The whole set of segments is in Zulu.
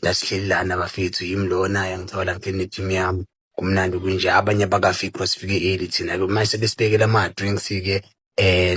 Nasihleli lana bafethu yimi lona yangithola ngitheni ne-team yami. Kumnandi kunje abanye abakafiki because sifike early thina-ke mase besibekela ama-drinks-ke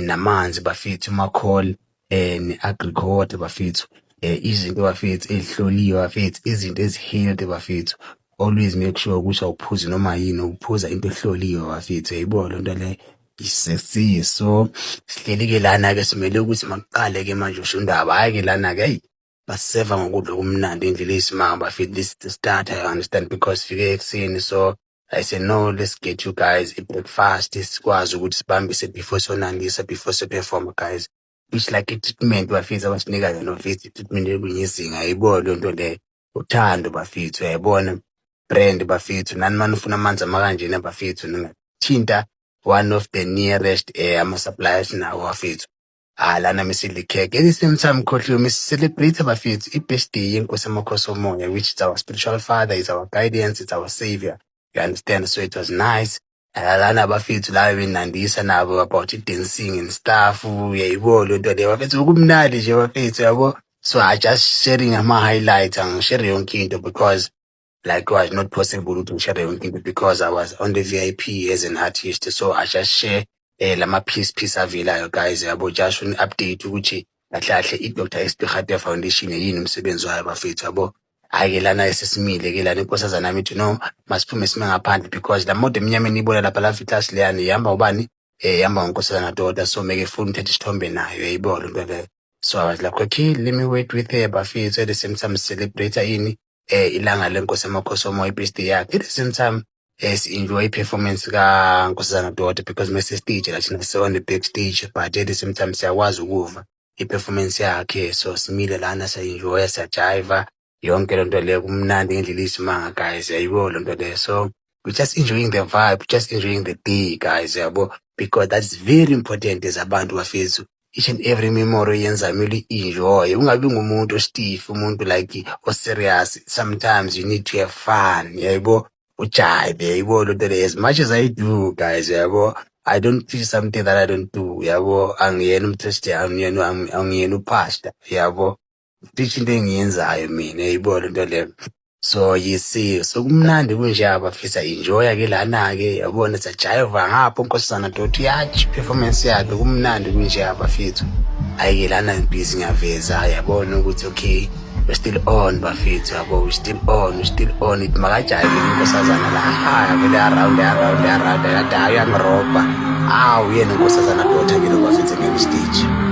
namanzi bafethu ama-call ne-agric water bafethu. Izinto bafethu ezihloliwe bafethu, izinto ezi-healthy bafethu. Always make sure ukuthi awuphuzi noma yini, uphuza into ehloliwe bafethu, yayibona le nto le isesiye. So sihleli-ke lana-ke simele ukuthi makuqale-ke manje usho undaba, hhayi-ke lana-ke heyi basiseva ngokudla okumnandi ngendlela eyisimanga bafethu. This is the starter, you understand, because sifike ekuseni. So I said no, let's get you guys i-breakfast sikwazi ukuthi sibambise before sonandisa, before siperforma guys, which like i-treatment bafethu abasinika yona bafethu, i-treatment ekunyezinga, yayibona le nto le, uthando bafethu, yayibona brand bafethu. Nani mani ufuna amanzi amakanjena bafethu, ningathinta one of the nearest ama-suppliers nawo bafethu. Lana misidla ikhekhe. At the same time khohliwe misicelebrate bafethu i-birthday yenkosi yamakhosi omoya, which is our spiritual father, is our guidance, it's our savior, you understand. So it was nice. Lana bafethu la benandisa nabo about dancing and stuff, yayibona le nto le bafethu, kumnandi nje bafethu, yabo. So I just sharing ama-highlights, angishare yonke into because like it was not possible to share yonke into because I was on the VIP as an artist. So I just share lama piece avelayo guys, yabo, just an update ukuthi kahle kahle i-Dr. SP Kgatte Foundation yini umsebenzi wayo bafethu, yabo. Hhayi-ke lana esesimile-ke lana inkosazana yami ithi no masiphume sime ngaphandle because la moto emnyameni ibona lapha la class leyana ihamba ubani ihamba ngonkosazana Doda. So make ifuna uthatha isithombe nayo, yayibona into leyo. So I was like, okay, let me wait with her bafethu. At the same time celebrate yini ilanga lenkosi yamakhosi omoya, i-birthday yakhe. At the same time si-enjoy i-performance kankosazana Doda because mase stage la thina on the backstage, but at the same time siyakwazi ukuva i-performance yakhe. So simile lana siya-enjoya, siyajiva, yonke le nto leyo kumnandi ngendlela eyisimanga guys, yayibona le nto leyo. So we're just enjoying the vibe, just enjoying the day guys, yabo, because that's very important as abantu bafethu. Each and every memory yenza mele enjoy, ungabi ngumuntu stiff, umuntu like serious. Sometimes you need to have fun, yabo, ujibe, yabo le nto leyo. As much as I do guys, yabo, I don't teach something that I don't do, yabo. Angiyena umteste, angiyena upastor, yabo. Teach into engiyenzayo mina, yayibona into leyo. So you see, so kumnandi kunje bafisa enjoy-ke lana-ke, yabona siyajiva ngapho unkosazana Doda uyachi performance yakhe, kumnandi kunje bafethu. Hhayi-ke lana busy ngiyaveza, yabona ukuthi okay we're still on bafethu, yabo, we're still on, it makajayive inkosazana la vele around yathi hayi uyangirobha. Yena unkosazana Doda ke lo bafethu ngene stage.